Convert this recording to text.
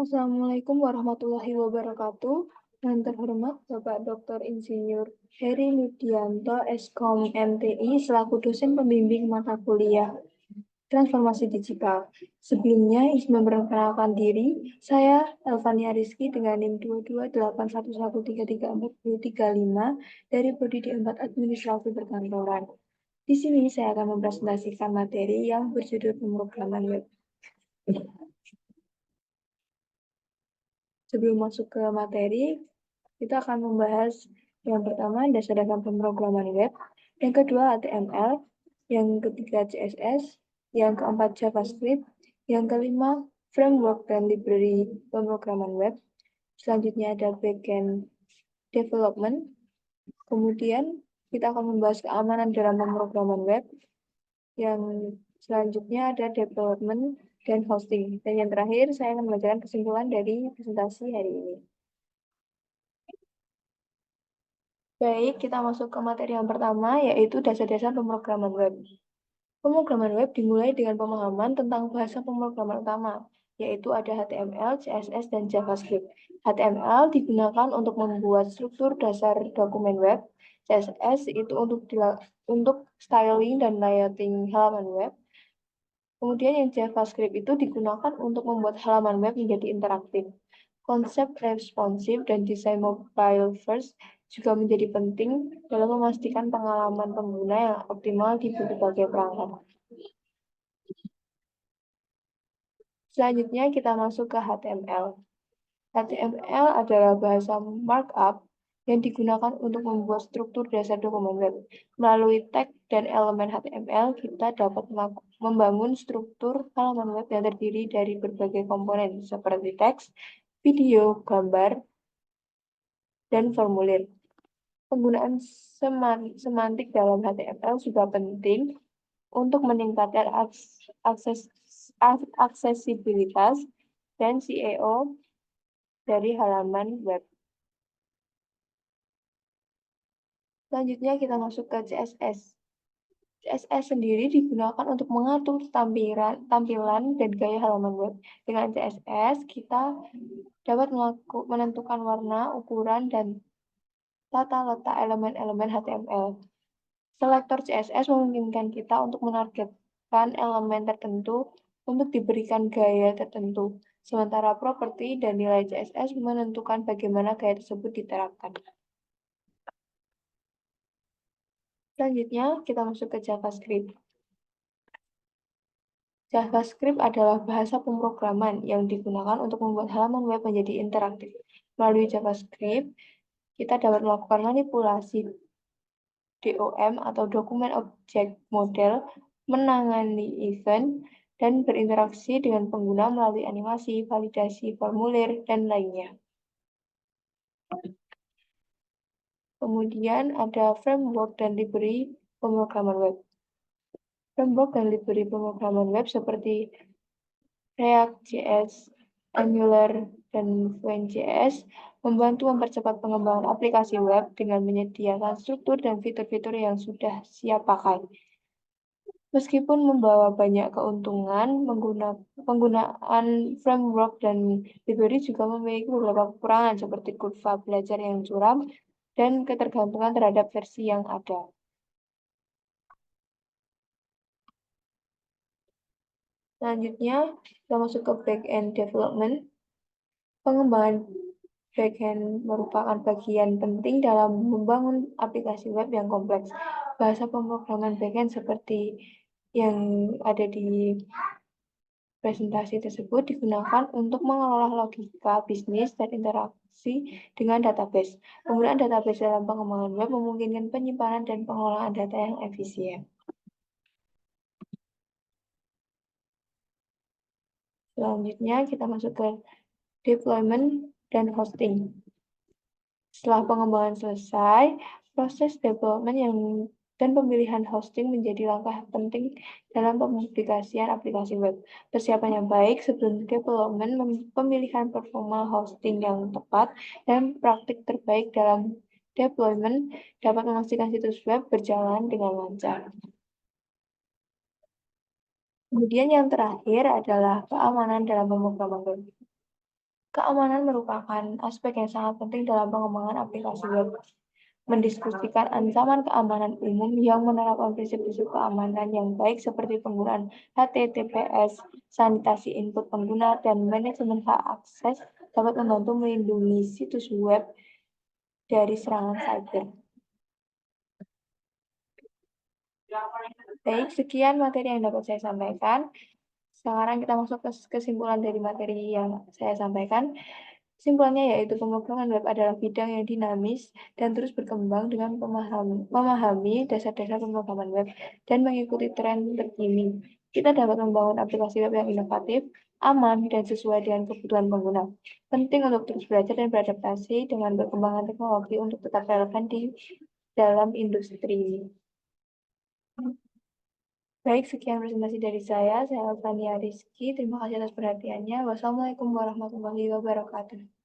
Assalamualaikum warahmatullahi wabarakatuh. Yang terhormat Bapak Dr. Insinyur Heri Ludianto, Eskom MTI, selaku dosen pembimbing mata kuliah Transformasi Digital. Sebelumnya, izin memperkenalkan diri, saya Elvania Rizky dengan NIM 22811334035 dari Prodi D4 Administrasi Perkantoran. Di sini saya akan mempresentasikan materi yang berjudul pemrograman web. Sebelum masuk ke materi, kita akan membahas yang pertama dasar-dasar pemrograman web, yang kedua HTML, yang ketiga CSS, yang keempat JavaScript, yang kelima framework dan library pemrograman web. Selanjutnya ada backend development. Kemudian kita akan membahas keamanan dalam pemrograman web. Yang selanjutnya ada development dan hosting. Dan yang terakhir saya akan membacakan kesimpulan dari presentasi hari ini. Baik, kita masuk ke materi yang pertama, yaitu dasar-dasar pemrograman web. Pemrograman web dimulai dengan pemahaman tentang bahasa pemrograman utama, yaitu ada HTML, CSS, dan JavaScript. HTML digunakan untuk membuat struktur dasar dokumen web. CSS itu untuk styling dan layouting halaman web. Kemudian yang JavaScript itu digunakan untuk membuat halaman web menjadi interaktif. Konsep responsif dan desain mobile first juga menjadi penting dalam memastikan pengalaman pengguna yang optimal di berbagai perangkat. Selanjutnya kita masuk ke HTML. HTML adalah bahasa markup yang digunakan untuk membuat struktur dasar dokumen web. Melalui tag dan elemen HTML, kita dapat membangun struktur halaman web yang terdiri dari berbagai komponen seperti teks, video, gambar, dan formulir. Penggunaan semantik dalam HTML juga penting untuk meningkatkan aksesibilitas dan SEO dari halaman web. Selanjutnya kita masuk ke CSS. CSS sendiri digunakan untuk mengatur tampilan dan gaya halaman web. Dengan CSS, kita dapat menentukan warna, ukuran, dan tata letak elemen-elemen HTML. Selektor CSS memungkinkan kita untuk menargetkan elemen tertentu untuk diberikan gaya tertentu. Sementara properti dan nilai CSS menentukan bagaimana gaya tersebut diterapkan. Selanjutnya, kita masuk ke JavaScript. JavaScript adalah bahasa pemrograman yang digunakan untuk membuat halaman web menjadi interaktif. Melalui JavaScript, kita dapat melakukan manipulasi DOM atau dokumen objek model, menangani event, dan berinteraksi dengan pengguna melalui animasi, validasi, formulir, dan lainnya. Kemudian ada framework dan library pemrograman web. Framework dan library pemrograman web seperti React.js, Angular, dan Vue.js membantu mempercepat pengembangan aplikasi web dengan menyediakan struktur dan fitur-fitur yang sudah siap pakai. Meskipun membawa banyak keuntungan, penggunaan framework dan library juga memiliki beberapa kekurangan seperti kurva belajar yang curam dan ketergantungan terhadap versi yang ada. Selanjutnya, kita masuk ke back-end development. Pengembangan back-end merupakan bagian penting dalam membangun aplikasi web yang kompleks. Bahasa pemrograman back-end seperti yang ada di presentasi tersebut digunakan untuk mengelola logika bisnis dan interaksi dengan database. Penggunaan database dalam pengembangan web memungkinkan penyimpanan dan pengelolaan data yang efisien. Selanjutnya kita masuk ke deployment dan hosting. Setelah pengembangan selesai, proses development dan pemilihan hosting menjadi langkah penting dalam pempublikasian aplikasi web. Persiapan yang baik sebelum development, pemilihan performa hosting yang tepat, dan praktik terbaik dalam deployment dapat memastikan situs web berjalan dengan lancar. Kemudian yang terakhir adalah keamanan dalam pemrograman web. Keamanan merupakan aspek yang sangat penting dalam pengembangan aplikasi web. Mendiskusikan ancaman keamanan umum yang menerapkan prinsip-prinsip keamanan yang baik seperti penggunaan HTTPS, sanitasi input pengguna, dan manajemen hak akses dapat membantu melindungi situs web dari serangan cyber. Baik, sekian materi yang dapat saya sampaikan. Sekarang kita masuk ke kesimpulan dari materi yang saya sampaikan. Kesimpulannya yaitu pemrograman web adalah bidang yang dinamis dan terus berkembang dengan memahami dasar-dasar pemrograman web dan mengikuti tren terkini. Kita dapat membangun aplikasi web yang inovatif, aman, dan sesuai dengan kebutuhan pengguna. Penting untuk terus belajar dan beradaptasi dengan perkembangan teknologi untuk tetap relevan di dalam industri. Baik, sekian presentasi dari saya. Saya Alfania Rizky. Terima kasih atas perhatiannya. Wassalamualaikum warahmatullahi wabarakatuh.